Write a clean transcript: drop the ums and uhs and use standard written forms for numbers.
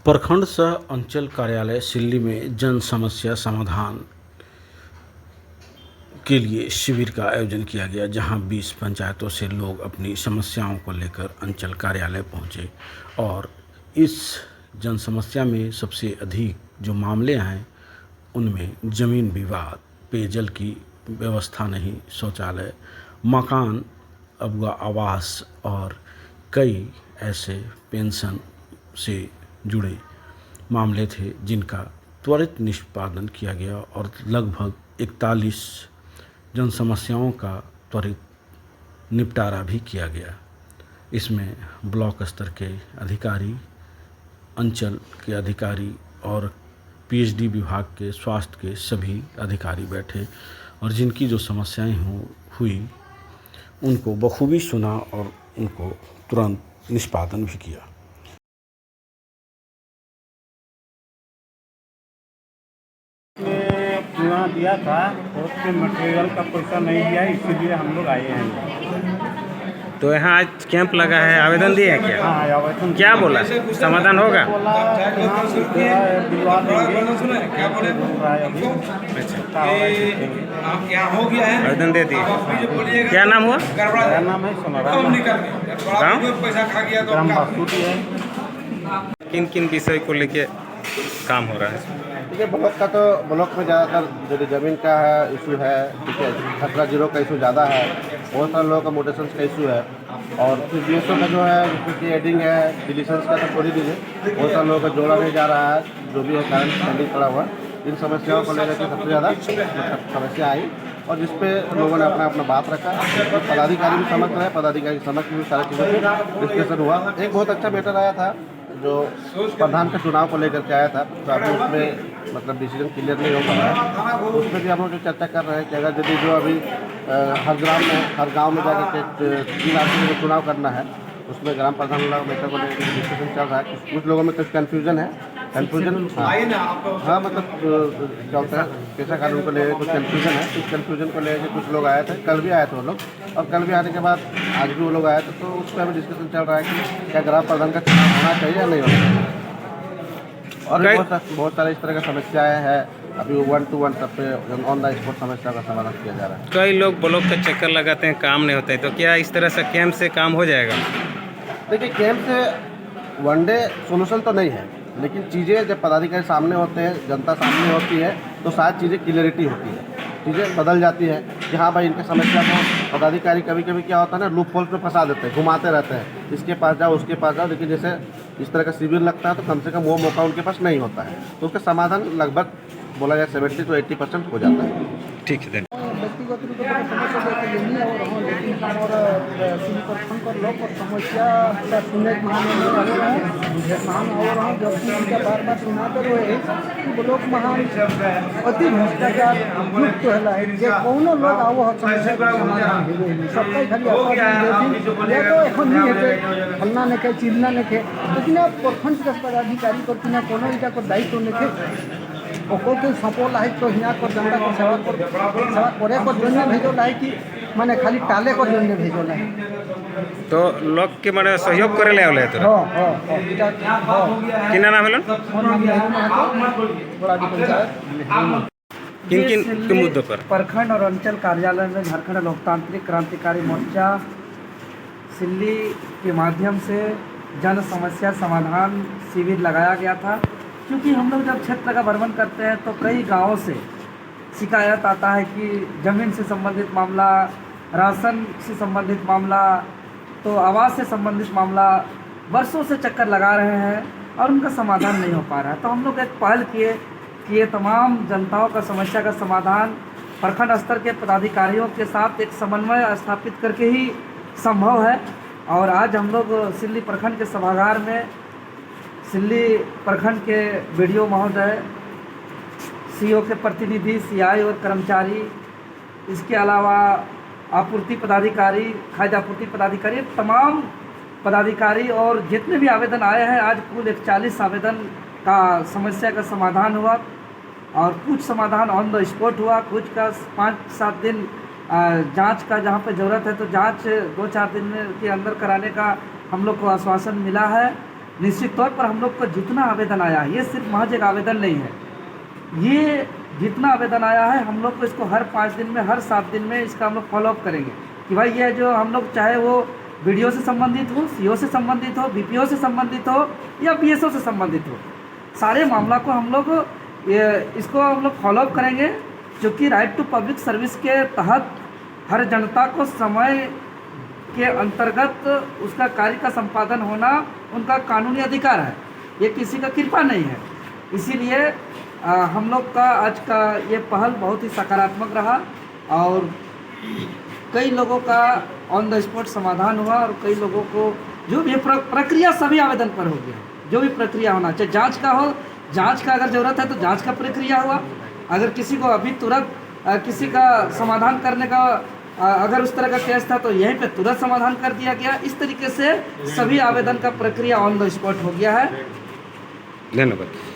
प्रखंड सह अंचल कार्यालय सिल्ली में जन समस्या समाधान के लिए शिविर का आयोजन किया गया, जहां 20 पंचायतों से लोग अपनी समस्याओं को लेकर अंचल कार्यालय पहुंचे। और इस जन समस्या में सबसे अधिक जो मामले हैं उनमें ज़मीन विवाद, पेयजल की व्यवस्था नहीं, शौचालय, मकान, अगवा आवास और कई ऐसे पेंशन से जुड़े मामले थे जिनका त्वरित निष्पादन किया गया और लगभग 41 जन समस्याओं का त्वरित निपटारा भी किया गया। इसमें ब्लॉक स्तर के अधिकारी, अंचल के अधिकारी और पीएचडी विभाग के स्वास्थ्य के सभी अधिकारी बैठे और जिनकी जो समस्याएं हुई उनको बखूबी सुना और उनको तुरंत निष्पादन भी किया। चुना दिया था और उसके मटेरियल का पैसा नहीं दिया, इसीलिए हम लोग आए हैं। तो यहाँ आज कैंप लगा है, आवेदन दिए हैं क्या? हाँ, आवेदन क्या बोला, समाधान होगा? बोला दिलवा देंगे, क्या बोल रहा है अभी। अच्छा, हो गया है, आवेदन दे दिए। क्या नाम हुआ? मेरा नाम है सोनाराम, गाँव ग्राम बासुटी है। किन किन विषय को लेके काम हो रहा है? देखिए, ब्लॉक का तो ब्लॉक में ज़्यादातर जो ज़मीन का है इशू है, ठीक है, खतरा जीरो का इशू ज़्यादा है, बहुत सारे लोगों का मोटेशंस का इशू है। और फिर बीएसओ का जो है जिसमें कि एडिंग है, डिलीशंस का तो छोड़ ही दीजिए, बहुत सारे लोगों का जोड़ा नहीं जा रहा है, जो भी है कारण पेंडिंग पड़ा हुआ। इन समस्याओं को लेकर के सबसे ज़्यादा समस्या आई और जिस पे लोगों ने अपना अपना बात रखा। पदाधिकारी भी समझ रहे, पदाधिकारी समझ भी सारी चीज़ों पर डिस्कशन हुआ। एक बहुत अच्छा मैटर आया था जो प्रधान के चुनाव को लेकर के आया था, तो अभी उसमें मतलब डिसीजन क्लियर नहीं हो पा रहा है। तो उसमें भी हम लोग जो चर्चा कर रहे हैं कि अगर यदि जो अभी हर गांव में जाकर के 3 आदमी को चुनाव करना है, उसमें ग्राम प्रधान लोग मैटर को लेकर डिस्कशन चल रहा है। कुछ लोगों में कुछ कन्फ्यूजन है, हाँ मतलब क्या होता है, कैसा कानून को लेकर कुछ कन्फ्यूजन है। इस कन्फ्यूजन को लेकर कुछ लोग आए थे, कल भी आए थे वो लोग, और कल भी आने के बाद आज भी वो लोग आए थे। तो उस पर अभी डिस्कशन चल रहा है कि क्या ग्राम प्रधान का चुनाव होना चाहिए या नहीं होना चाहिए। और बहुत सारे इस तरह की समस्याएं हैं, अभी 1 to 1 सब पे ऑन द स्पॉट समस्या का समाधान किया जा रहा है। कई लोग ब्लॉक का चक्कर लगाते हैं, काम नहीं होता है, तो क्या इस तरह से कैंप से काम हो जाएगा? देखिए, कैंप से वन डे सोल्यूशन तो नहीं है, लेकिन चीज़ें जब पदाधिकारी सामने होते हैं, जनता सामने होती है, तो शायद चीज़ें क्लियरिटी होती है, चीज़ें बदल जाती है कि हाँ भाई, इनके समस्या को पदाधिकारी कभी कभी क्या होता है ना, लूप होल पे फंसा देते हैं, घुमाते रहते हैं, इसके पास जाओ उसके पास जाओ, लेकिन जैसे इस तरह का शिविर लगता है तो कम से कम वो मौका उनके पास नहीं होता है, तो उसका समाधान लगभग बोला जाए 70 to 80% हो जाता है। ठीक है, व्यक्तिगत रूप से समस्या लेके लेनी और हाँ, लेकिन हमारा सिली प्रखंड पर लोग और समस्या का सुनने के लिए हो रहा है मान हो रहा है, जबकि उनका बार सुनाते रहे कि ब्लॉक महान अति भ्रष्टाचार युक्त है, जे कोनो लोग आओ समस्या का समाधान हेबे सबका खाली या तो এখন नहीं हेबे फलना नहीं चिलना नहीं, लेकिन प्रखंड के पदाधिकारी को कोनो इटा को दायित्व नहीं ओके सफल है। तो यहाँ पर जनता को सेवा करे को जन्य भेजल है कि माने खाली टाले को जन्य भेजल है। तो लोग के माने सहयोग करे ले आवले तो किना नाम हेलन किन किन के मुद्दों पर? प्रखंड और अंचल कार्यालय में झारखंड लोकतांत्रिक क्रांतिकारी मोर्चा सिल्ली के माध्यम से जन समस्या समाधान शिविर लगाया गया था। क्योंकि हम लोग जब क्षेत्र का भ्रमण करते हैं तो कई गांवों से शिकायत आता है कि ज़मीन से संबंधित मामला, राशन से संबंधित मामला, तो आवास से संबंधित मामला वर्षों से चक्कर लगा रहे हैं और उनका समाधान नहीं हो पा रहा है। तो हम लोग एक पहल किए कि ये तमाम जनताओं का समस्या का समाधान प्रखंड स्तर के पदाधिकारियों के साथ एक समन्वय स्थापित करके ही संभव है। और आज हम लोग सिल्ली प्रखंड के सभागार में सिल्ली प्रखंड के बीडीओ महोदय, सीओ के प्रतिनिधि, सीआई और कर्मचारी, इसके अलावा आपूर्ति पदाधिकारी, खाद्य आपूर्ति पदाधिकारी, तमाम पदाधिकारी और जितने भी आवेदन आए हैं, आज कुल 41 आवेदन का समस्या का समाधान हुआ और कुछ समाधान ऑन द स्पॉट हुआ, कुछ का 5-7 दिन जांच का जहां पे ज़रूरत है तो जांच 2-4 दिन के अंदर कराने का हम लोग को आश्वासन मिला है। निश्चित तौर पर हम लोग को जितना आवेदन आया है, ये सिर्फ महज एक आवेदन नहीं है, ये जितना आवेदन आया है हम लोग को इसको हर 5 दिन में, हर 7 दिन में इसका हम लोग फॉलोअप करेंगे कि भाई ये जो हम लोग, चाहे वो बीडीओ से संबंधित हो, सीओ से संबंधित हो, बीपीओ से संबंधित हो या बीएसओ से संबंधित हो, सारे मामला को हम लोग इसको हम लोग फॉलोअप करेंगे, क्योंकि राइट टू पब्लिक सर्विस के तहत हर जनता को समय के अंतर्गत उसका कार्य का संपादन होना उनका कानूनी अधिकार है, ये किसी का कृपा नहीं है। इसीलिए हम लोग का आज का ये पहल बहुत ही सकारात्मक रहा और कई लोगों का ऑन द स्पॉट समाधान हुआ और कई लोगों को जो भी प्रक्रिया सभी आवेदन पर हो गया, जो भी प्रक्रिया होना चाहे, जांच का हो, जांच का अगर ज़रूरत है तो जांच का प्रक्रिया हुआ, अगर किसी को अभी तुरंत किसी का समाधान करने का अगर उस तरह का केस था तो यहीं पे तुरंत समाधान कर दिया गया। इस तरीके से सभी आवेदन का प्रक्रिया ऑन द स्पॉट हो गया है। धन्यवाद।